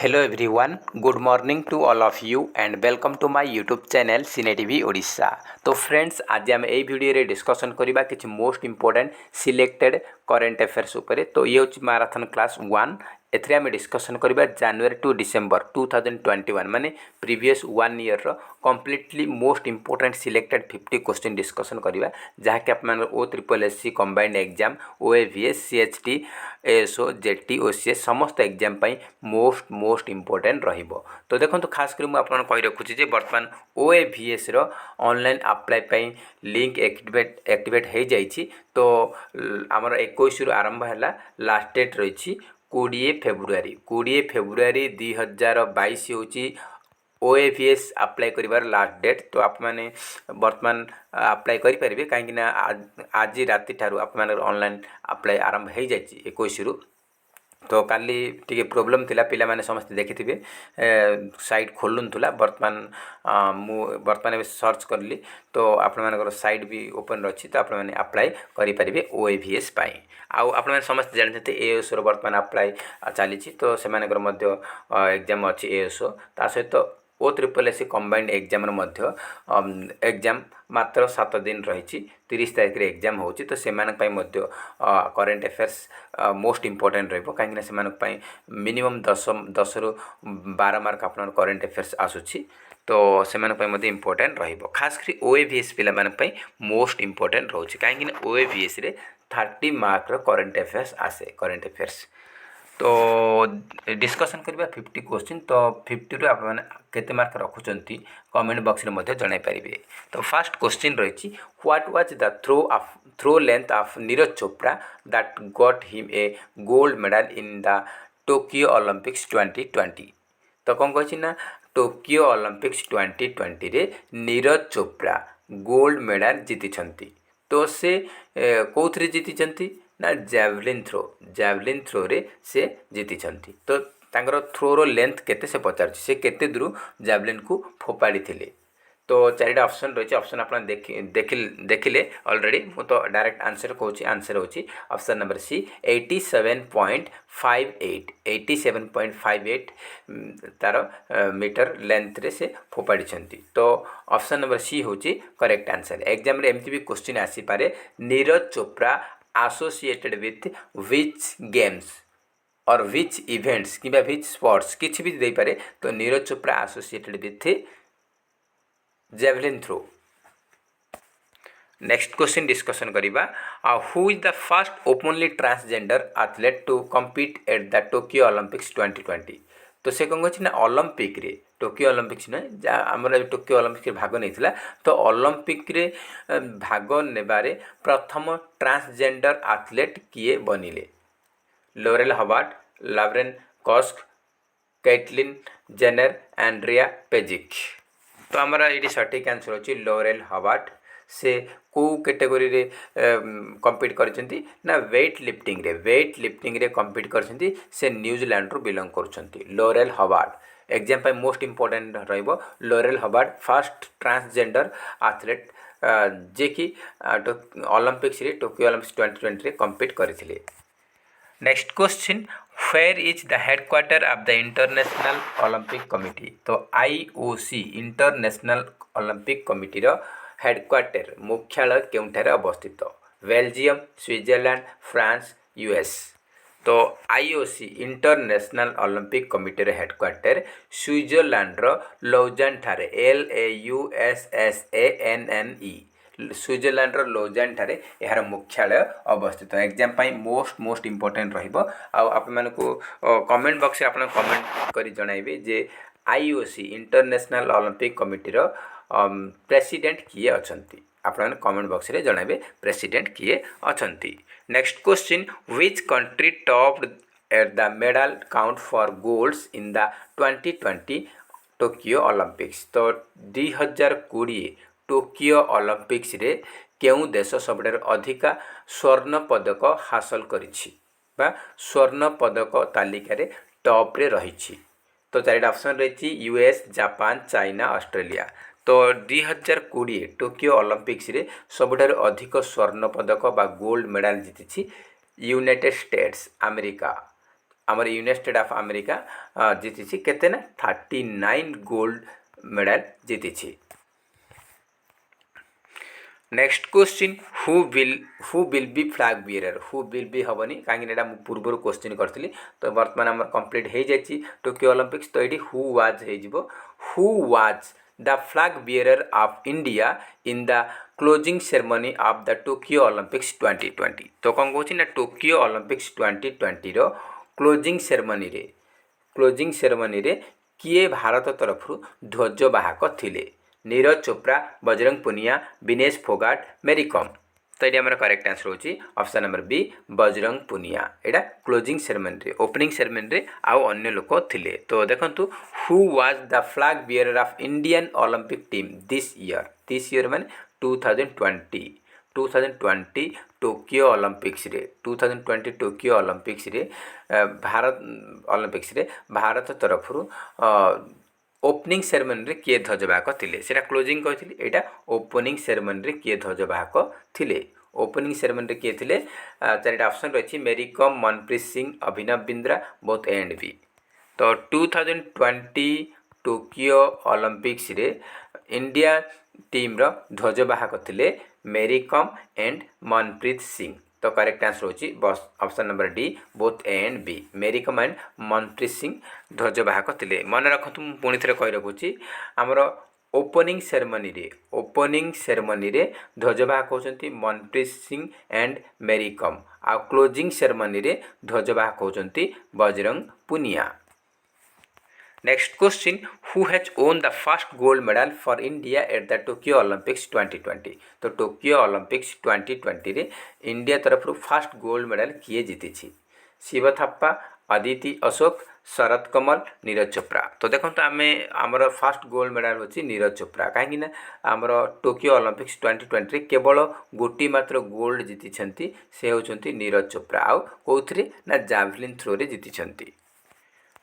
Hello everyone, good morning to all of you and welcome to my YouTube channel Cine TV Odisha. तो friends आज आम ये video discussion करबा किछि most important selected current affairs उपरे। तो ये होछि मैराथन क्लास 1 एथरे आम डिस्कसन करबा जनवरी टू डिसेंबर 2021 माने प्रीवियस 1 ईयर रो completely most important selected 50 question discussion करबा जहा कि आप मन ओ triple SC combined exam OAVS CHT ASO JT OCS समस्त एग्जाम पई मोस्ट इंपोर्टेंट रहिबो। तो देखंतु खास कर मु आपन कहि रखुची जे वर्तमान ओएवीएस रो ऑनलाइन अप्लाई पई लिंक एक्टिवेट हे जाईची। तो हमर 21 रु आरंभ हला लास्ट डेट रहिची 20 फेब्रुआरी 2022 होची ओएवीएस अप्लाई करिवार लास्ट डेट। तो आप माने वर्तमान अप्लाई करि परिबे काहे ना आज राति ठारू आप माने ऑनलाइन अप्लाई आरंभ हे जाईची 21 रु। तो काली टिके प्रोब्लेम थिला पिला माने समस्त देखिथिबे साइट खोलुन थुला वर्तमान सर्च करली तो आपण मानकर साइट भी ओपन रछि। तो आपण माने अप्लाई करि परिबे ओएवीएस पाई आउ आपण माने समस्त जानते एएसओ रो वर्तमान अप्लाई चली। तो से मानकर मध्य एग्जाम अछि एएसओ ता सहित ओ ट्रिपल एससी कंबाइंड एग्जाम मध्य एग्जाम मात्र 7 दिन रही 30 तारीख रे एग्जाम होची। तो से मानक पई मध्य करेंट अफेयर्स मोस्ट इंपोर्टेंट रहबो काहे से मानक पई मिनिमम 10 रु 12 मार्क आपन करेंट अफेयर्स आसुची। तो से मानक पई मध्य इंपोर्टेंट रहबो खास करी ओएवीएस पिला मानक पई मोस्ट इंपोर्टेंट रहउची काहे ओएवीएस रे 30 मार्क रो करेंट अफेयर्स आसे करेंट अफेयर्स। तो डिस्कसन करबा 50 क्वेश्चन। तो 50 रु आप माने केते मार्क रखुचंती कमेंट बॉक्स रे मध्ये जणाई परिबे। तो फर्स्ट क्वेश्चन रहिची what was the throw length of Neeraj Chopra that got him a gold medal in the Tokyo Olympics 2020। तो कौन कहछि ना टोक्यो ओलंपिक्स 2020 रे नीरज चोपड़ा गोल्ड मेडल जीतिछंती। तो से कोथरे जीतिछंती ना जैवलिन थ्रो रे से जीतिछंती। तो तांकर थ्रो रो लेंथ केते से पचार से केते दूर जैवलिन को फोपाड़ी थिले। तो चारिटा ऑप्शन रही ऑप्शन आप देखिले ऑलरेडी मु तो डायरेक्ट आंसर कहूँ आंसर होची ऑप्शन नंबर सी 87.58 तार मीटर लेंथ रे से फोपाड़ी छंती। तो ऑप्शन नंबर सी होची करेक्ट आंसर। एग्जाम रे एमती भी क्वेश्चन आसी पारे Neeraj Chopra associated with which games और व्हिच इवेंट्स कि व्हिच स्पोर्ट्स किछि भी दे पारे। तो Neeraj Chopra associated with javelin throw. Next question discussion करिबा who is the first openly transgender athlete to compete at the Tokyo Olympics 2020। तो से कौन कहछि ना ओलंपिक रे टोक्यो ओलंपिक्स न आमर टोक्यो ओलंपिक रे भाग नहीं। तो ओलंपिक रे भाग नेबारे प्रथम ट्रांसजेंडर एथलीट किए बनिले Laurel Hubbard Laverne Cox Caitlyn Jenner Andreja Pejic. तो हमारा ये सठिक आंसर अच्छी लॉरेल हवार्ड। से को कैटेगरी रे कम्पीट करछंती ना वेट लिफ्टिंग रे कम्पीट करछंती। से न्यूजीलैंड रो बिलोंग करछंती लॉरेल हवार्ड। एग्जाम पे मोस्ट इंपोर्टेंट रहइबो Laurel Hubbard first transgender athlete जे कि ओलंपिक्स रे टोक्यो ओलंपिक्स 2020 रे कम्पीट करथिले। Next question where is the headquarter of the international Olympic committee. तो आईओसी इंटरनेशनल ओलंपिक कमिटी रो हेडक्वार्टर मुख्यालय केउठारे अवस्थित बेल्जियम स्विट्जरलैंड फ्रांस यूएस। तो आईओसी इंटरनेशनल ओलंपिक कमिटी रो हेडक्वार्टर स्विट्जरलैंड रो लौजान ठारे LAUSSANNE स्विट्जरलैंड रो लौजान ठारे यार मुख्यालय अवस्थित। एग्जाम पाई मोस्ट इंपोर्टेंट रहिबो आप मानको कमेंट बॉक्स रे आपन कमेंट करी जणाइबे जे आईओसी इंटरनेशनल ओलंपिक कमिटी रो प्रेसिडेंट किए अछंती। आपन कमेंट बॉक्स रे जणाइबे प्रेसिडेंट किए अछंती। Next question which country topped at the medal count for golds in the 2020 Tokyo Olympics. तो 2020 टोक्यो ओलंपिक्स रे केउ देश सबडर अधिका स्वर्ण पदक हासिल करिछि बा स्वर्ण पदक तालिका रे टॉप रे रहिछि। तो चारिटा ऑप्शन रही यूएस जापान चाइना ऑस्ट्रेलिया। तो 2020 टोक्यो ओलंपिक्स रे सबुठार अधिक स्वर्ण पदक बा गोल्ड मेडल जीति यूनाइटेड स्टेट्स अमेरिका। आमर यूनाइटेड ऑफ अमेरिका जीति केते ना 39 गोल्ड मेडल जीति। Next question who will B flag bearer who will B हेनी कहीं पूर्व क्वेश्चन करी तो बर्तमान आम कंप्लीट हो जाए टोक्यो ओलंपिक्स तो ये who was the flag bearer of India in the closing ceremony of the Tokyo Olympics 2020 तो कौन कौन ना टोक्यो ओलंपिक्स 2020 रो क्लोजिंग सेरेमनी रे किए भारत तरफ ध्वजवाहक थिले नीरज चोप्रा बजरंग पुनिया विनेश फोगाट मेरी कॉम तो ये आम करेक्ट आंसर होची option number B Bajrang Punia यहाँ क्लोजिंग सेरेमनी ओपनिंग सेरेमनी आउ अन्य लोक थिले तो देखंतु who was the flag bearer of Indian Olympic team this year माने 2020 टोक्यो ओलंपिक्स रे 2020 टोक्यो ओलंपिक्स रे भारत तरफ ओपनिंग सेरेमनी रे किए ध्वजवाहक थिले सेटा क्लोजिंग कहथिली एटा ओपनिंग सेरेमनी रे किए ध्वजवाहक थिले ओपनिंग सेरेमनी रे किए थिले चारिटा ऑप्शन रही Mary Kom Manpreet Singh Abhinav Bindra both A and B तो 2020 टोक्यो ओलंपिक्स रे इंडिया टीम रो ध्वजवाहक थिले मेरी कॉम एंड मनप्रीत सिंह तो करेक्ट आंसर होची बस option number D both A and B Mary Kom and Manpreet Singh ध्वजवाहक थिले मन रखतु पुणी थे कही रखुची आमर ओपनिंग सेरेमनी रे ध्वजवाहक होचंती मनप्रीत सिंह एंड मेरी कॉम आ क्लोजिंग सेरेमनी रे ध्वजवाहक होचंती Bajrang Punia. Next question who has won the first gold medal for India at the Tokyo Olympics 2020 तो टोक्यो ओलंपिक्स 2020 रे इंडिया तरफ फर्स्ट गोल्ड मेडल किए जीति शिव थाप्पा अदिति अशोक शरद कमल नीरज चोप्रा तो देखो तो आम आमर फर्स्ट गोल्ड मेडल होची नीरज चोप्रा कहीं आमर टोक्यो ओलंपिक्स 2020 रे केवल गोटी मात्र गोल्ड जीति से होचंती नीरज चोप्रा आउ कौथिरे ना जावलिन थ्रो रे जीति।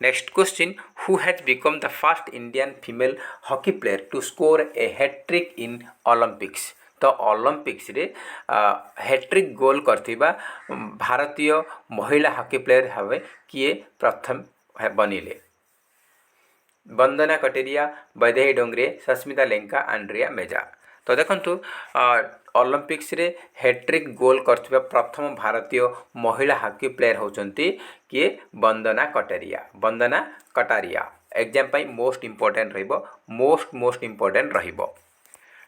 Next question who has become the first Indian female hockey player to score a hat-trick in Olympics तो ओलंपिक्स रे हैट्रिक गोल करथिबा भारतीय महिला हॉकी प्लेयर हवे किए प्रथम बनिले वंदना कटेरिया वैदेही डोंगरे सस्मिता लेंका आंड्रिया मेजा तो देखंतु ओलंपिक्स रे हैट्रिक गोल करथिबा प्रथम भारतीय महिला हॉकी प्लेयर होचंती किए वंदना कटारिया एग्जाम पाई मोस्ट इंपोर्टेंट रहिबो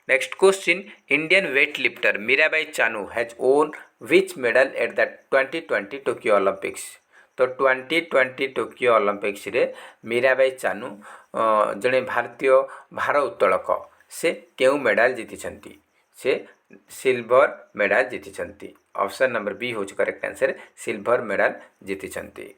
next question Indian weight lifter Mirabai Chanu has own which medal at the 2020 Tokyo Olympics तो 2020 टोक्यो ओलंपिक्स रे मीराबाई चानू जड़े भारतीय भार उत्तोलक से केउ मेडल जीति से सिल्वर मेडल जीति ऑप्शन नंबर बी हूँ करेक्ट आंसर सिल्वर मेडल जीति।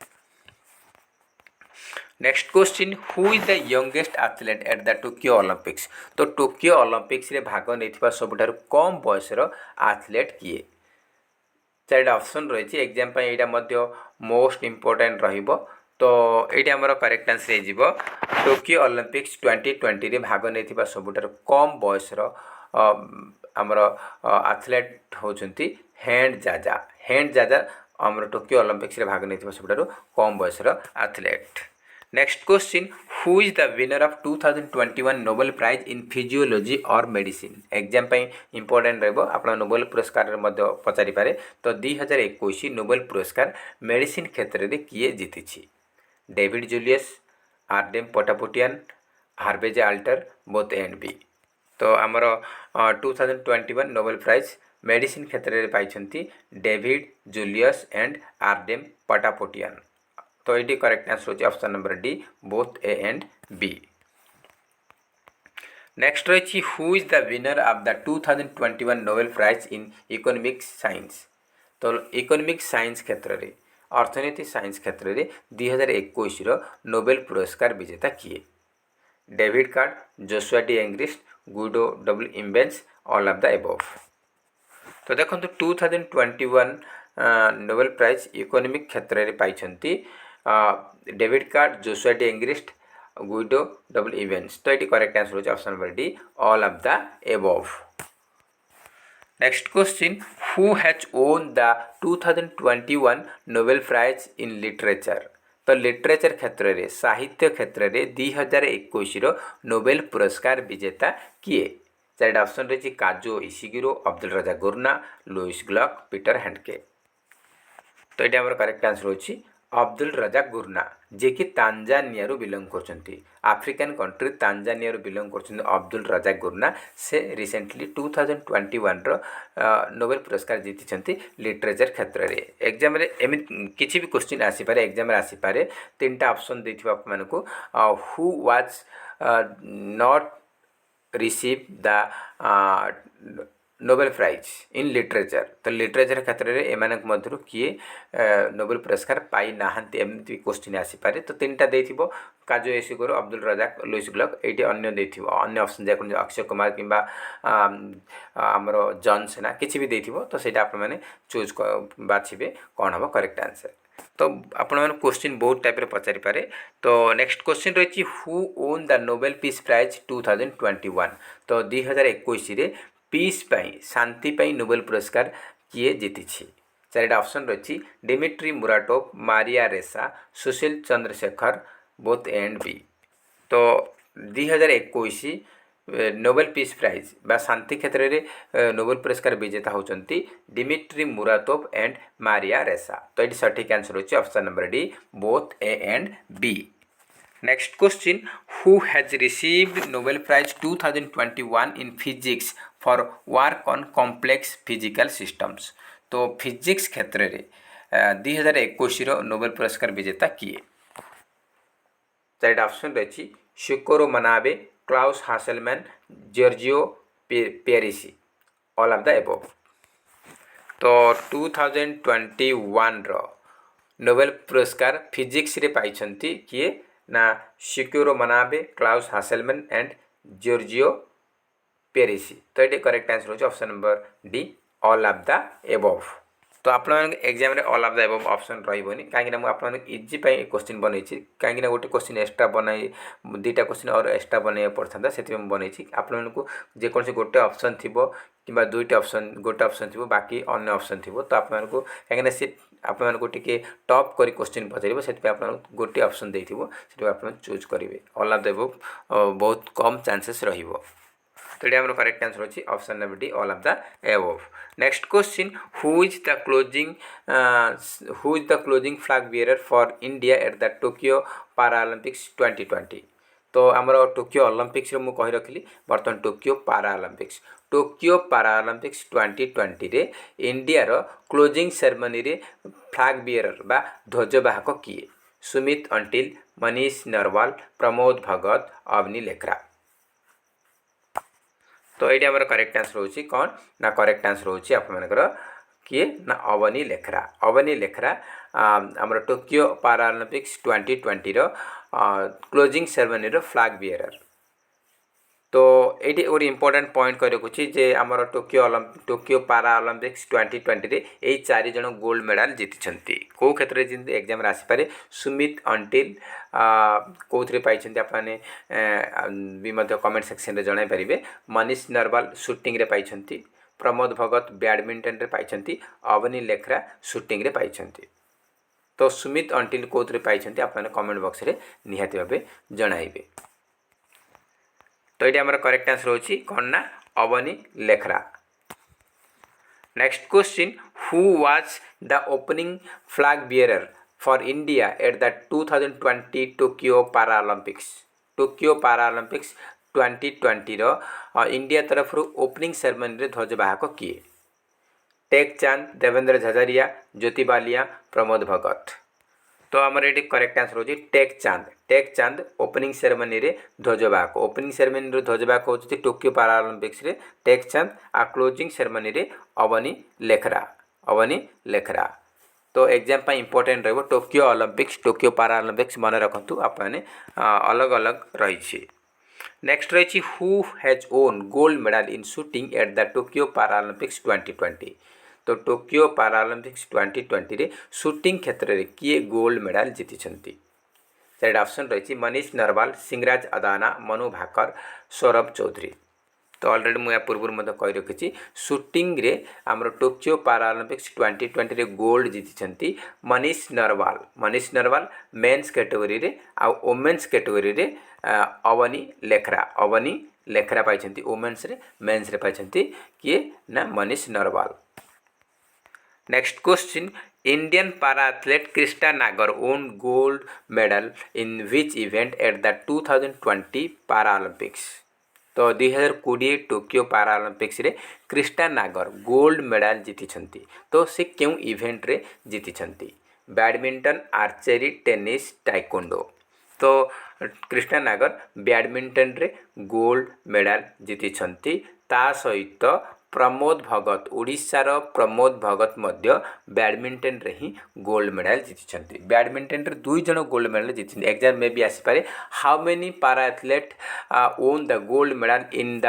Next question who is the youngest athlete eight the Tokyo Olympics तो टोक्यो ओलंपिक्स रे भाग नहीं सबुठार कम बयसर एथलीट किए चारिटा ऑप्शन रही एग्जाम यहाँ मोस्ट इंपोर्टेंट रहिबो तो ये आमर करेक्ट आंसर हो टोक्यो ओलंपिक्स 2020 रे भाग नहीं सबुठार कम बयसर आमर एथलीट होचंती हैंड जाजा आमर टोक्यो ओलंपिक्स रे भाग नहीं सबुठार कम बयसर athlete. Next question who is the winner of 2021 Nobel prize in physiology or medicine exam important रहिबो आपन नोबेल पुरस्कार पचारि पारे तो 2021 नोबेल पुरस्कार मेडिसिन क्षेत्र रे किए जीति David Julius Ardem Patapoutian Harvey J Alter both and B तो आमर 2021 नोबेल प्राइज मेडिसिन क्षेत्र में पाई David Julius and Ardem Patapoutian तो ये करेक्ट आंसर होची option number D both A and B. Next रही who is the winner of the 2021 Nobel prize in economics science तो इकोनॉमिक्स साइंस क्षेत्र में अर्थनीति साइंस क्षेत्र में 2021 नोबेल पुरस्कार विजेता किए David Card Joshua D Angrist Guido W Imbens all of the above तो देखो 2021 नोबेल प्राइज इकोनॉमिक क्षेत्र में पाई David Card Joshua D Angrist Guido W Imbens तो ये करेक्ट आंसर हो option number D all of the above. Next question who has won the 2021 Nobel prize in literature तो literature क्षेत्र में साहित्य क्षेत्र में 2021 नोबेल पुरस्कार विजेता किए? चारिटा ऑप्शन रही काजो इशिगिरो, अब्दुल रजा गुर्ना, लुइस ग्लक, पीटर हैंडके। तो ये आम करेक्ट आंसर होची अब्दुल रजा गुर्ना, जे कि तांजानिया बिलंग कर आफ्रिकान कंट्री तांजानिया बिलंग कर अब्दुल रजा गुर्ना। से रिसेंटली 2021 नोबेल पुरस्कार जीति लिटरेचर क्षेत्र में। एग्जाम किसी भी क्वेश्चन आसीपारे, एग्जाम आसीपारे। तीन टा ऑप्शन देथिबा आपमानकु who was not receive the Nobel prize in literature. तो लिटरेचर क्षेत्र में एमानक मध्यरु किए नोबेल पुरस्कार पाई नाहंती एमती क्वेश्चन आसीपारे। तो तीन टा देथिबो Kazuo Ishiguro, Abdul Razak, Louise Gluck. एटी अन्य देथिबो, अन्य ऑप्शन जाक अक्षय कुमार किंबा आमर जॉन सेना किछि भी देथिबो। तो सेटा आपण माने चूज बाछिबे कोन हबो करेक्ट आंसर। तो आपण माने क्वेश्चन बहुत टाइप रे पचारि पारे। तो नेक्स्ट क्वेश्चन रही who won the Nobel Peace Prize 2021। तो 2021 रे पीस पाई शांति पाई नोबेल पुरस्कार किए जीति? चारिटा ऑप्शन रही Dmitry Muratov, Maria Ressa, Sushil Chandrashekhar, both A and B. तो 2021 नोबेल पीस प्राइज बा शांति क्षेत्र में नोबेल पुरस्कार विजेता होचंती Dmitry Muratov and Maria Ressa. तो ये सठिक आंसर होची option number D, both A and B. Next question who has received Nobel Prize 2021 in physics for work on complex physical systems. तो फिजिक्स क्षेत्र में 2021 नोबेल पुरस्कार विजेता किए? चारिटा ऑप्शन रही Syukuro Manabe, Klaus Hasselmann, Giorgio Parisi, all of the above. तो 2021 Nobel पुरस्कार फिजिक्स रे पाइछंती किए ना शिकोरो मनाबे, क्लाउस हासेलमैन एंड जॉर्जियो पेरिसी। तो ये करेक्ट आंसर होची option number D, all of the above. तो आप एग्जाम रे all of the above option रही कहीं मुझे इजी क्वेश्चन बनई कहीं गोटे क्वेश्चन एक्स्ट्रा बनाई दुईटा क्वेश्चन और एक्स्ट्रा बनई पड़ता से बनई आपको जेकोसी गोटे ऑप्शन थी कि दुईटा ऑप्शन गोटे ऑप्शन थी बाकी अन्य ऑप्शन थी। तो आपको कहीं सी आपको टे टॉप कर क्वेश्चन पचार से गोटे ऑप्शन देथिबो से आप चूज करेंगे। ऑल ऑफ द एबव बहुत कम चांसेस रहिबो। तो ये आम करेक्ट आंसर होची option number D, all of the above. Next question who is the closing flag bearer for India at the Tokyo Paralympics 2020। तो आमर टोक्यो ओलंपिक्स मुझे कही रखी बर्तमान टोक्यो पैरालंपिक्स 2020 रे इंडिया रो क्लोजिंग सेरेमनी रे फ्लैग बियरर बा ध्वजवाहक किए? सुमित अंटिल, मनीष नरवाल, प्रमोद भगत, अवनी लेखरा। तो ये आम करेक्ट आंसर होची कौन ना करेक्ट आंसर होची आपमनकर किए ना अवनी लेखरा। अवनी लेखरा आमर टोक्यो पैरालंपिक्स 2020 रो क्लोजिंग सेरेमनी रो फ्लैग बियरर। तो ये गोटे इंपोर्टेंट पॉइंट कह रखुची जे आमर टोक्यो पैरालंपिक्स 2020 रे यही 4 जन गोल्ड मेडल जीति कौ क्षेत्र में जिन एग्जाम आसीपारे सुमित अंटिल कौन पाई आपने भी कमेंट सेक्शन में जन पारे। मनीष नरवाल शूटिंग रे पाई, प्रमोद भगत बैडमिंटन रे पाई, अवनी लेखरा शूटिंग रे पाई। तो सुमित अंटिल कौन पाई आपने कमेंट बॉक्स रे निहाती भावे जणाइबे। तो ये आमर करेक्ट आंसर होची कौन ना Avani Lekhara. Next question who was the opening flag bearer for India at the 2020 Tokyo Paralympics. Tokyo Paralympics 2020 रो इंडिया तरफ ओपनिंग सेरेमनी रे ध्वजवाहक किए? टेक चांद, देवेंद्र झझरिया, ज्योति बालिया, प्रमोद भगत। तो आमर ये करेक्ट आंसर होची टेक चांद। टेक चांद ओपनिंग सेरेमनी रे ध्वजवाहक। ओपनिंग सेरेमनी रे ध्वजवाहक होची टोक्यो पैरालंपिक्स रे टेक चांद आ क्लोजिंग सेरेमनी रे अवनी लेखरा। अवनी लेखरा। तो एग्जाम इंपोर्टेंट रहिबो टोक्यो ओलंपिक्स टोक्यो पैरालंपिक्स मन रखंतु आपने अलग अलग रही। नेक्स्ट रही who has own gold medal in shooting at the Tokyo Paralympics 2020। तो टोक्यो पैरालंपिक्स 2020 रे शूटिंग क्षेत्र में किए गोल्ड मेडल जीति? चार ऑप्शन रही मनीष नरवाल, सिंगराज अदाना, मनु भाकर, सौरभ चौधरी। तो अलरेडी मुझे पूर्व कही रखी शूटिंग रे आमर टोक्यो पारालंपिक्स 2020 रे गोल्ड जीति मनीष नरवाल मेन्स कैटेगरी रे आ वोमेन्स कैटेगरी रे अवनी लेखरा पाई वोमेन्स रे मेन्स रे पाई किए ना Manish Narwal. Next question Indian पारा एथलीट कृष्णा नागर own gold medal in which event at the 2020 पारालंपिक्स। तो 2020 टोक्यो पारालंपिक्स रे कृष्णा नागर गोल्ड मेडल जीति तो से क्यों इवेंट रे जीति बैडमिंटन आर्चरी टेनिस टाइकोंडो। तो कृष्णा नागर बैडमिंटन रे गोल्ड मेडल जीति ता सहित प्रमोद भगत ओडिशार प्रमोद भगत मध्य बैडमिंटन रे ही गोल्ड मेडल जीति बैडमिंटन रे 2 जन गोल्ड मेडल जीति एग्जाम में भी आसीपारे how many para athlete won the gold medal in the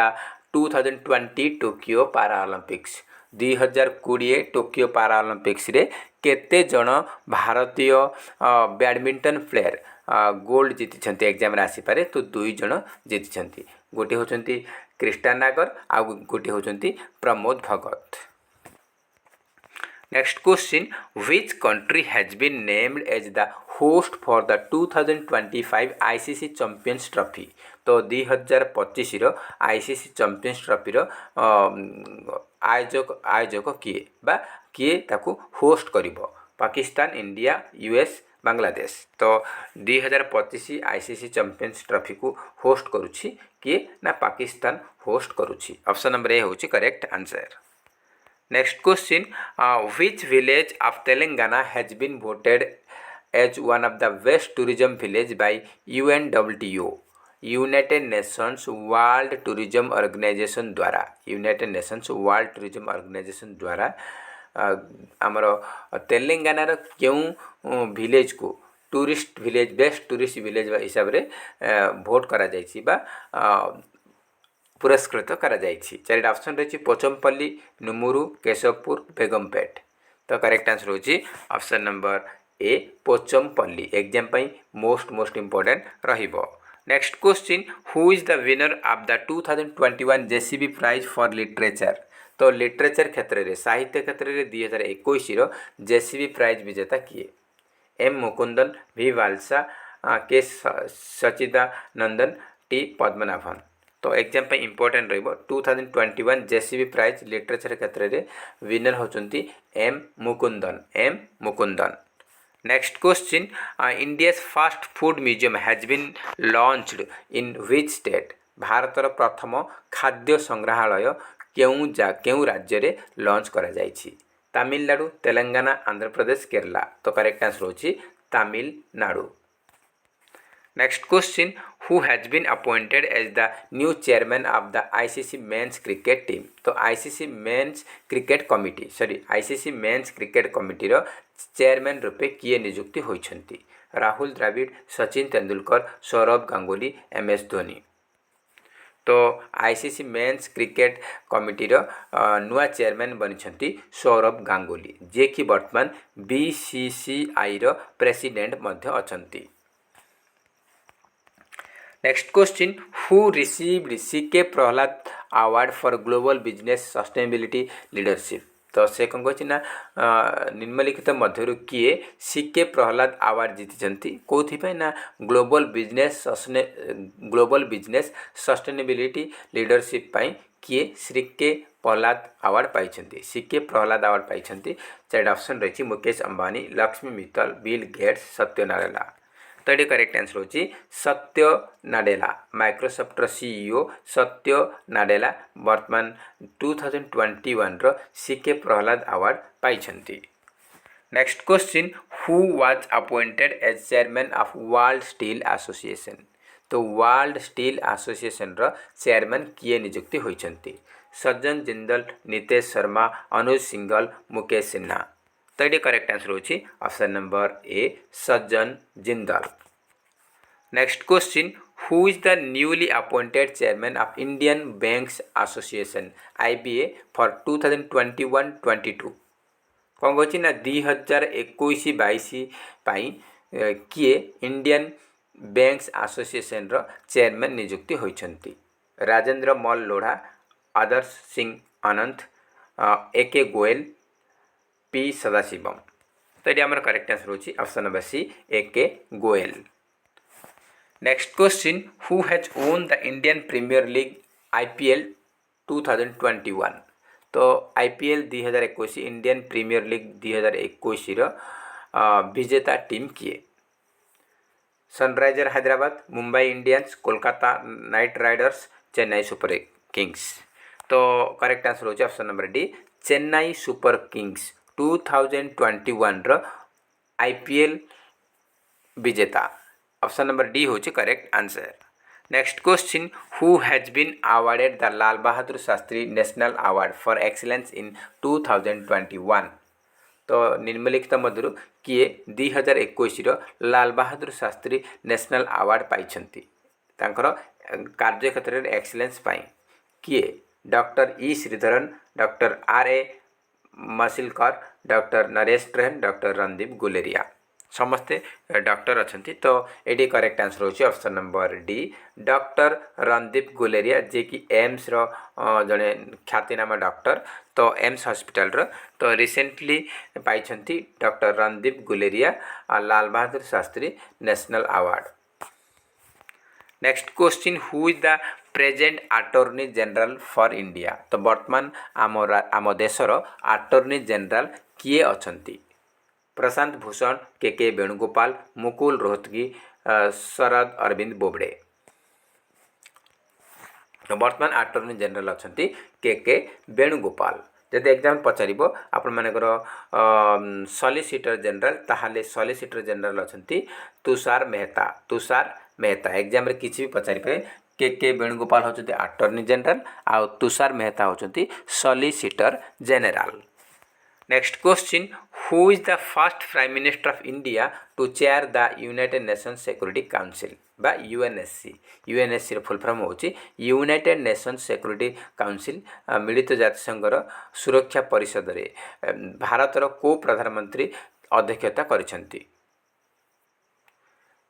2020 Tokyo Paralympics. 2020 Tokyo Paralympics रे केते जन भारतीय बैडमिंटन प्लेयर गोल्ड जीति एग्जाम आसीपारे तो 2 जन जीति गोटे होचंती कृष्णा नागर आ गोटे होचंती Pramod Bhagat. Next question which country has been named as the host for the 2025 ICC champions trophy. तो 2025 रो आईसीसी चैंपियंस ट्रॉफी रो आयोजक किए बा किए ताकू होस्ट करिवो पाकिस्तान इंडिया यूएस बांग्लादेश। तो 2025 आईसीसी चैंपियंस ट्रॉफी को होस्ट करुछि किए ना पाकिस्तान होस्ट करुछि। ऑप्शन नंबर ए होछि correct answer. Next question which village of Telangana has been voted as one of the best tourism village by UNWTO United Nations World Tourism Organization द्वारा United Nations World Tourism Organization द्वारा आमर तेलंगाना क्यों village को tourist village best tourist village हिसाब से vote करा जायछि बा पुरस्कृत करा जायछि। चारिटा ऑप्शन रही पोचमपल्ली नुमुरु केशवपुर बेगमपेट। तो करेक्ट आंसर होछि option number A Pochampally exam पई मोस्ट इंपोर्टेंट रहिबो। Next question who is the winner of the 2021 JCB prize for literature. तो लिटरेचर क्षेत्र में साहित्य क्षेत्र में 2021 जेसीबी प्राइज विजेता किए एम मुकुंदन वी वालसा के सचिदानंदन टी पद्मनाभन। तो एग्जाम पे इंपोर्टेंट रहिबो 2021 जेसीबी प्राइज लिटरेचर क्षेत्र में विनर होचंती M Mukundan. Next question India's first food museum has been launched in which state. भारतर प्रथम खाद्य संग्रहालय क्यों राज्य रे लॉन्च करा जायछि तमिलनाडु तेलंगाना आंध्र प्रदेश केरला। तो करेक्ट आंसर होछि Tamil Nadu. Next question who has been appointed as the new chairman of the ICC men's cricket team. तो आईसीसी मेंस क्रिकेट कमिटी रो चेयरमैन रूपे किए नियुक्ति होइछंती राहुल द्रविड़ सचिन तेंदुलकर सौरभ गांगुली MS धोनी। तो आईसीसी मेंस क्रिकेट कमिटी रो नुआ चेयरमैन बनी सौरभ गांगुली जे कि वर्तमान BCCI रो प्रेसिडेंट मध्य अछंती। Next question who received CK Prahlad award for global business sustainability leadership. तो से कौन कही ना निम्नलिखित मध्य किए CK प्रहलाद अवार्ड जीति कौन ना ग्लोबल बिजनेस सस्टेनेबिलिटी लीडरशिप किए CK प्रहलाद अवार्ड पाई CK प्रहलाद अवार्ड पाई। चार ऑप्शन रही मुकेश अंबानी लक्ष्मी मित्तल बिल गेट्स सत्य नाडेला। तो ये करेक्ट आंसर होची सत्य नाडेला माइक्रोसॉफ्ट CEO सत्य नाडेला वर्तमान 2021 रो CK प्रहलाद अवार्ड पाई। Next question who was appointed as chairman of World Steel Association. तो वर्ल्ड स्टील एसोसिएशन रो चेयरमैन किए नियुक्ति होइछंती सज्जन जिंदल नितेश शर्मा अनुज सिंघल मुकेश सिन्हा। तो ये करेक्ट आंसर होची option number A Sajjan Jindal. Next question who is the newly appointed chairman of Indian banks association IBA for 2021-22। कौन कही ना 2021-22 किए इंडियन बैंक्स एसोसिएशन रो चेयरमैन नियुक्ति होइछंती राजेंद्र मल लोढ़ा आदर्श सिंह अनंत, ए के गोयल, पी सदाशिवम। तो ये आम करेक्ट आंसर होची option number C, A K Goyal. Next question, who has won the Indian Premier League IPL 2021। तो आईपीएल 2021 इंडियन प्रीमियर लीग 2021 विजेता टीम किए? Sunriser Hyderabad, Mumbai Indians, Kolkata Knight Riders, Chennai Super Kings. तो करेक्ट आंसर होची option number D, Chennai Super Kings 2021 IPL विजेता। Option number D होची correct answer. Next question, who has been awarded the Lal Bahadur Shastri national Award for Excellence in 2021। तो निम्नलिखित मध्य किए 2021 Lal Bahadur Shastri national Award पाइछंती तांकर कार्य क्षेत्र में एक्सीलेंस पाई? किए? Doctor E Sreedharan, doctor R A Mashelkar, doctor Naresh Trehan, doctor Randeep Guleria. समस्ते डॉक्टर अच्छी। तो ये करेक्ट आंसर होची option number D, doctor Randeep Guleria, जे कि एम्स रो जड़े ख्यातिनामा डॉक्टर। तो एम्स हॉस्पिटल रो तो रिसेंटली पाइछंती doctor Randeep Guleria Lal Bahadur Shastri national award. Next question, who is the present attorney general for India. तो वर्तमान आम देशर अटॉर्नी जनरल किए अछंती? प्रशांत भूषण, के वेणुगोपाल, मुकुल रोहतगी, शरद अरविंद बोबड़े। तो वर्तमान अटॉर्नी जनरल अछंती के वेणुगोपाल। जब एग्जाम पचार आपर सॉलिसिटर जनरल, ताहले सॉलिसिटर जनरल अछंती तुषार मेहता। तुषार मेहता एग्जाम रे किछि भी पचारि पे, के वेणुगोपाल होचंती अटॉर्नी जनरल आ तुषार मेहता होचंती solicitor general. Next question, who is the first prime minister of India to chair the United Nations Security Council बा यूएनएससी। यूएनएससी फुल फॉर्म होची यूनाइटेड नेशंस सिक्योरिटी काउंसिल। मिलित जातिसंघर सुरक्षा परिषद रे भारतर को प्रधानमंत्री अध्यक्षता करिसेंती?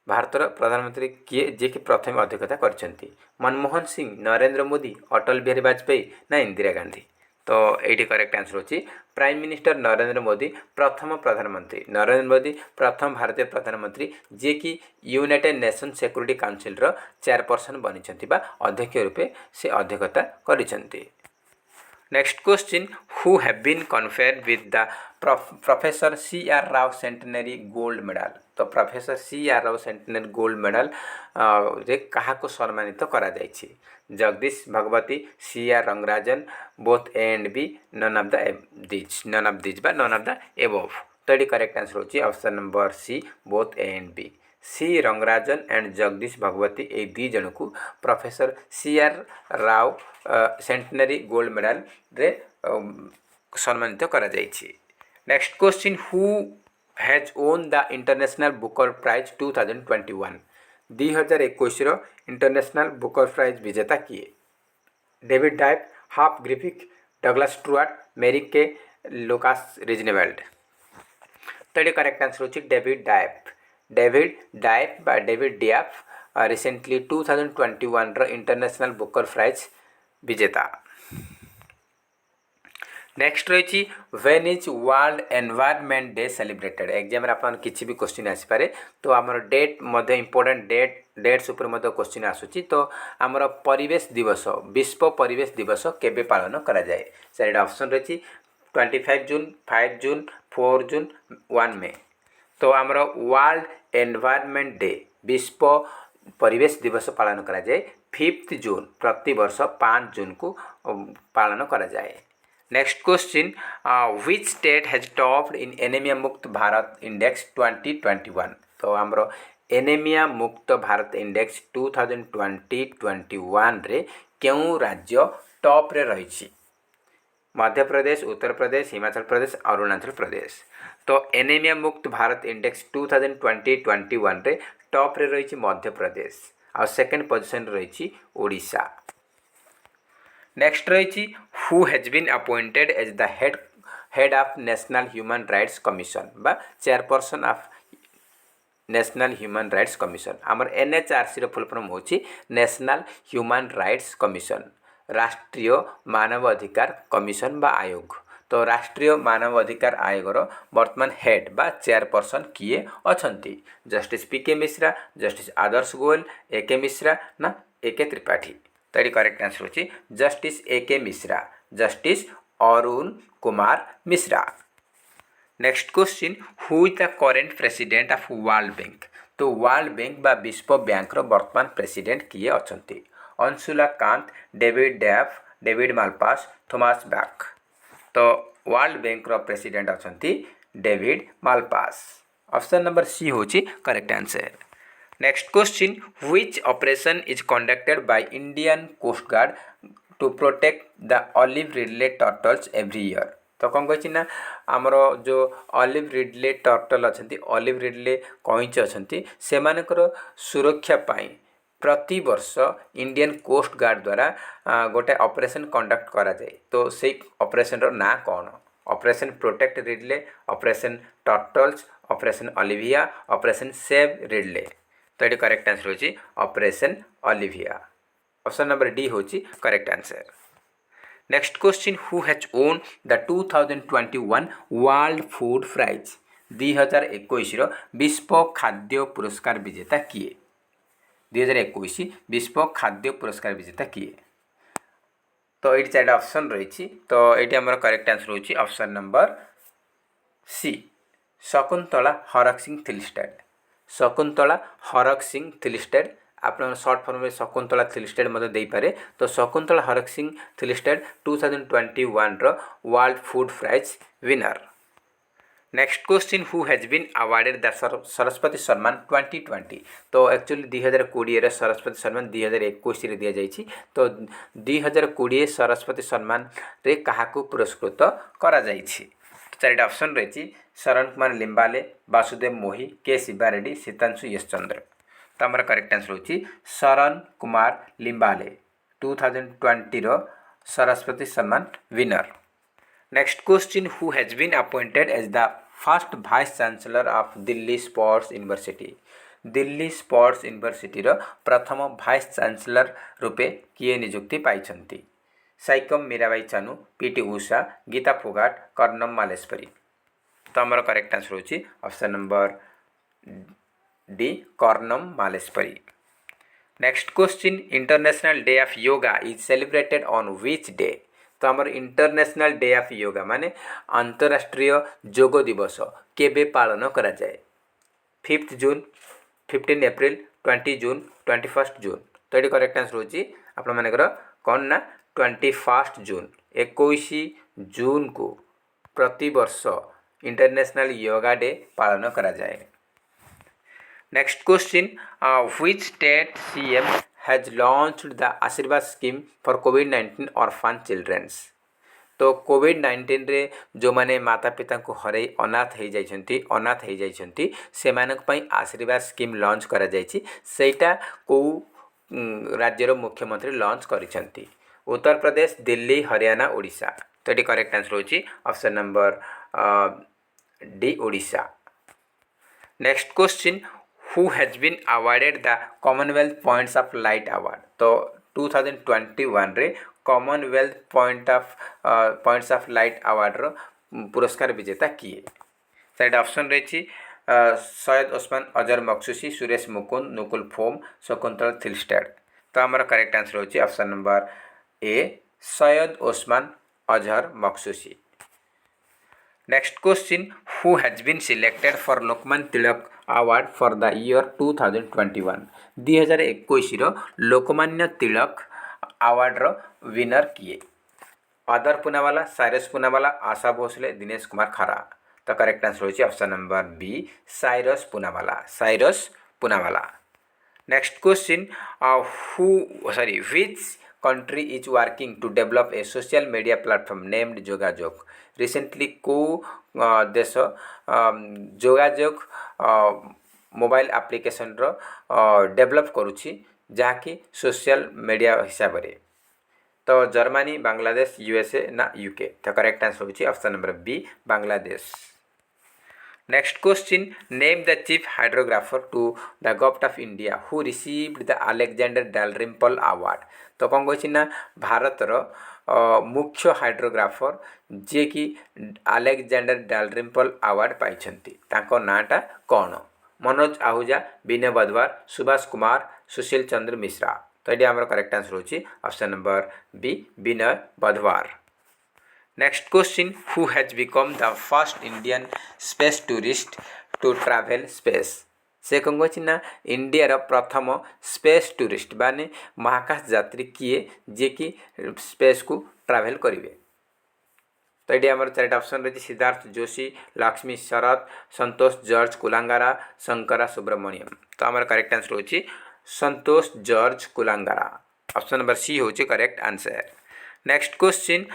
भारतर प्रधानमंत्री किए जे कि प्रथम अध्यक्षता करछंती? मनमोहन सिंह, नरेंद्र मोदी, अटल बिहारी वाजपेयी ना इंदिरा गांधी? तो ये करेक्ट आंसर होची प्राइम मिनिस्टर नरेंद्र मोदी प्रथम प्रधानमंत्री। नरेंद्र मोदी प्रथम भारतीय प्रधानमंत्री जे कि यूनाइटेड नेशन सिक्योरिटी काउंसिल रो चेयरपर्सन बनिछंती बा अध्यक्ष रूपे से अध्यक्षता करिछंती। Next question, who have been conferred with the professor C R Rao centenary gold medal. तो professor C R Rao centenary gold medal रे कहा को सम्मानित करा जायछि? Jagdish Bhagwati, C R Rangarajan, both A and B, none of these बा नन ऑफ द एबव। तो ये करेक्ट आंसर होची option number C, both A and B. C Rangarajan and Jagdish Bhagwati ए दी जन को professor C R Rao centenary gold medal रे सम्मानित करा जायछि। Next question, who has won the international Booker prize 2021। 2021 international Booker prize विजेता किए? डेविड डाइप, हाफ Griffith, Douglas Stuart, Marieke, Lucas Rijneveld. तो ये करेक्ट आंसर होची डेविड डाइप। डेविड डाइप बा डेविड डियाप रिसेंटली 2021 रो इंटरनेशनल बुकर प्राइज विजेता। Next रही when is world environment day celebrated. Exam आप किसी भी क्वेश्चन आसपे तो आमर डेट मध्य इंपोर्टेंट डेट्स उपर मध्य क्वेश्चन आसूची। तो आमर परिवेश दिवस, विश्व परिवेश दिवस केबे पालन करा जाए? चार ऑप्शन रही 25 जून, 5 जून, 4 जून, 1 मे। तो आमर वर्ल्ड एनवायरनमेंट डे विश्व परिवेश दिवस पालन करा जाए 5 जून, प्रति वर्ष 5 जून को पालन करा जाए। Next question, which state has topped in anaemia मुक्त भारत इंडेक्स 2021। तो आमर एनीमिया मुक्त भारत इंडेक्स 2020-21 रे क्यों राज्य टॉप रे रही? मध्य प्रदेश, उत्तर प्रदेश, हिमाचल प्रदेश, अरुणाचल प्रदेश। तो एनीमिया मुक्त भारत इंडेक्स 2020-21 रे टॉप रे रही मध्य प्रदेश और सेकंड पोजीशन रही ओडिशा। नेक्स्ट रही who has been appointed as the head of national human rights commission बा chairperson of national human rights commission. आमर एनएचआरसी रो फुल फॉर्म होची नेशनल ह्यूमन राइट्स कमिशन। राष्ट्रीय मानव अधिकार कमिशन बा आयोग। तो राष्ट्रीय मानव अधिकार आयोगर वर्तमान हेड बा चेयरपर्सन किए अछंती? Justice P K Mishra, justice Adarsh Goyal, A K Mishra ना एके त्रिपाठी? तो ये करेक्ट आंसर होची justice A K Mishra, justice Arun Kumar Mishra. Next question, who is the current president of World Bank? तो वर्ल्ड बैंक बा विश्व बैंक रो वर्तमान प्रेसिडेंट किए अछंती? अंशुला कांत, डेविड डेफ, डेविड मालपास, थॉमस बैक? तो वर्ल्ड बैंक रो प्रेसिडेंट अछंती David Malpass. Option number C होची correct answer. Next question, which operation is conducted by Indian Coast Guard to protect the olive ridley turtles every year? तो कौन कही ना आमर जो ऑलिव रिडले टर्टल अच्छा, ऑलिव रिडले कईच अच्छा, से सुरक्षा पाई प्रति वर्ष इंडियन कोस्ट गार्ड द्वारा गोटे ऑपरेशन कंडक्ट करा जाए। तो से ऑपरेशन रो ना कौन? Operation protect Ridley, operation turtles, operation Olivia, operation save Ridley? तो ये करेक्ट आंसर होची operation Olivia. Option number D होची correct answer. Next question, who has won the 2021 world food prize? 2021 विश्व खाद्य पुरस्कार विजेता किए? 2021 विश्व खाद्य पुरस्कार विजेता किए? तो ये चार ऑप्शन रही। तो ये आम करेक्ट आंसर होची option number C, Shakuntala Harak Singh Thilsted. Shakuntala Harak Singh Thilsted आप सर्ट फॉर्म में शकुंतला थिलिस्टेड मत दे पारे। तो शकुंतला हरक सिंह थिलिस्टेड 2021 रो world food prize winner. Next question, who has been awarded the Saraswati Samman 2020? तो एक्चुअली 2020 सरस्वती सम्मान 2021 दि जाइए। तो 2020 सरस्वती सम्मान रे काहाकू पुरस्कृत करा जाइछि? चारिटा ऑप्शन रही, शरण कुमार लिम्बाले, वासुदेव मोही, के शिवा रेड्डी, सीतांशु यश चंद्र? तो आमर करेक्ट आंसर होची शरण कुमार लिम्बाले 2020 रो Saraswati Samman winner. Next question, who has been appointed as the first vice chancellor of Delhi sports university? Delhi sports university रो प्रथम वाइस चांसलर रूपे किए नियुक्ति पाइछंती? साइकम मीराबाई चानू, पीटी उषा, गीता फोगाट, कर्णम मालेश्वरी? तो आमर करेक्ट आंसर होची option number D, Karnam Malleswari. Next question, international day of yoga is celebrated on which day? तो आमर इंटरनेशनल डे ऑफ योगा माने अंतरराष्ट्रीय योग दिवस केबे पालन करा जाए? 5 जून, 15 एप्रिल, 20 जून, 21 जून? तो ये करेक्ट आंसर होची आपण मानकर कौन ना 21 जून। 21 जून को प्रति वर्ष इंटरनेशनल योगा डे पालन करा जाए। Next question, which state CM has launched the Ashirbad scheme for कोविड-19 ऑर्फन चिल्ड्रेन्स? तो कोविड-19 रे जो माने माता पिता को हरई अनाथ हो जाइछंती से मानक पई आशीर्वाद स्कीम लॉन्च करा जाइछि। सेटा को राज्यर मुख्यमंत्री लॉन्च करिसंती? उत्तर प्रदेश, दिल्ली, हरियाणा, ओडिशा? तो ये करेक्ट आंसर होची option number D, Odisha. Next question, who has been awarded the Commonwealth points of light award? तो 2021 रे Commonwealth points of light award रो पुरस्कार विजेता किए? चार ऑप्शन रही, सैयद ओस्मान अजहर मखसूसी, सुरेश मुकुंद, नुकुल फोम, शकुंतला थिलिस्टेड? तो आमर करेक्ट आंसर होची option number A, Syed Osman Azhar Makhsusi. Next question, who has been selected for Lokmanya Tilak award for the year 2021? 2021 रो लोकमान्य तिलक अवार्ड रो विनर किए? अदर पूनावाला, साइरस पूनावाला, आशा भोसले, दिनेश कुमार खरा? तो करेक्ट आंसर होची option number B, Cyrus Poonawalla, Cyrus Poonawalla. Next question, which country is working to develop a social media platform named Jogajog? Recently को देश Jogajog mobile application रो develop करुछि जहाँकि सोशल मीडिया हिसाब रे? तो जर्मनी, बांग्लादेश, यूएसए ना यूके? तो करेक्ट आंसर होची option number B, Bangladesh. Next question, name the chief hydrographer to the government of India who received the Alexander Dalrymple Award। तो कौन कही ना भारतर मुख्य हाइड्रोग्राफर जे कि आलेक्जेंडर डालरिम्पल अवार्ड पाइछंती तांको नाटा कौन? मनोज आहूजा, विनय बदवार, सुभाष कुमार, सुशील चंद्र मिश्रा। तो ये आमर करेक्ट आंसर होची option number B, Vinay Badwar. Next question, who has become the first Indian space tourist to travel space. से कौन कही ना इंडिया प्रथम स्पेस टूरिस्ट माने महाकाश यात्री किए जे कि स्पेस को ट्रावेल करेंगे। तो ये आम चार ऑप्शन रही, सिद्धार्थ जोशी, लक्ष्मी शरद, संतोष जॉर्ज कुलांगारा, शंकरा सुब्रमण्यम। तो आम करेक्ट आंसर होची Santosh George Kulangara. Option number C होची correct answer. Next question,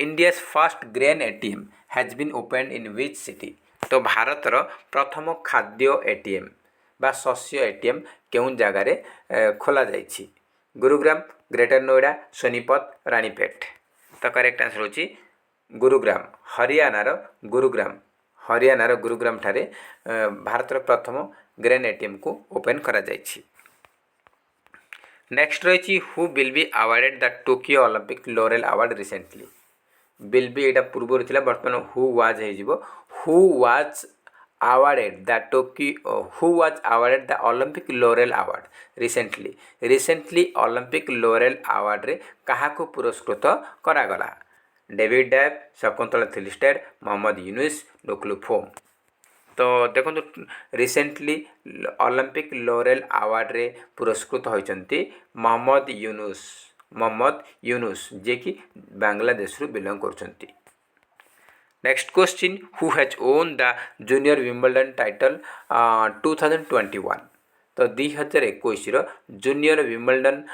India first grain ATM has been open in which city. तो भारतर प्रथम खाद्य एटीएम बा शस्य एटीएम केउं जगार खोला जाइछि? गुरुग्राम, ग्रेटर नोएडा, सोनीपत, रानीपेट। तो करेक्ट आंसर होची गुरुग्राम, हरियाणार गुरुग्राम ठारे भारतर प्रथम ग्रेन एटीएम को ओपन करा जाइछि। नेक्स्ट रही, who will be awarded the Tokyo Olympic laurel award recently. Will be एटा पूर्व थिला, बर्तमान हु वाज हेजिबो who was awarded the Olympic Laurel Award recently Olympic Laurel Award रे काहाको पुरस्कृत करागला? डेविड डैब, शकुंतला थिलिस्टेड, मोहम्मद यूनुस, डोकलू फोम। तो देखो रिसेंटली ओलंपिक लॉरेल अवार्ड रे पुरस्कृत होइचंती मोहम्मद यूनुस जे कि बांग्लादेश रु बिलोंग करचंती। Next question, who has won the junior Wimbledon title 2021। तो 2021 जूनियर विम्बलडन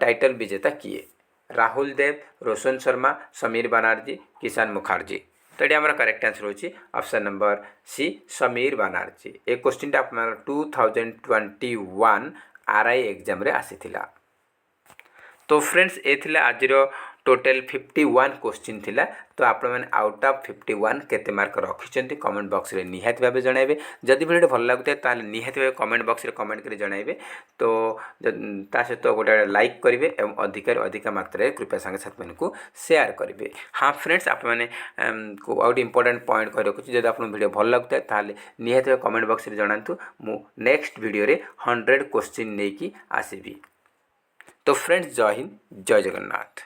टाइटल विजेता किए? राहुल देव, रोशन शर्मा, समीर बनर्जी, किसान मुखर्जी। तो ये आम करेक्ट आंसर होची option number C, Sameer Banerjee. ए क्वेश्चन टा अपना 2021 आरआई एग्जाम रे आसीथिला। तो फ्रेंड्स ए थिला आज टोटल 51 क्वेश्चन थिला। तो आपण मैंने आउट ऑफ 51 केते मार्क रखिछंती कमेंट बॉक्स रे निहाती भाबे जणाइबे। जदि वीडियो भल लागुते ताले निहाती भाबे कमेंट बॉक्स रे कमेंट करी जणाइबे। तो ता सहित गोटे लाइक करेंगे एवं अधिक मात्रा कृपया सांगे साथी मानक शेयर करेंगे। हाँ फ्रेंड्स, आप मैंने आउट इंपोर्टेंट पॉइंट कही रखुच्छी, जब आप वीडियो भल लगुता है निहाती भाबे कमेंट बॉक्स रे जणातु। मु नेक्स्ट वीडियो रे 100 क्वेश्चन नहीं आसबि। तो फ्रेंड्स, जय हिंद, जय जगन्नाथ।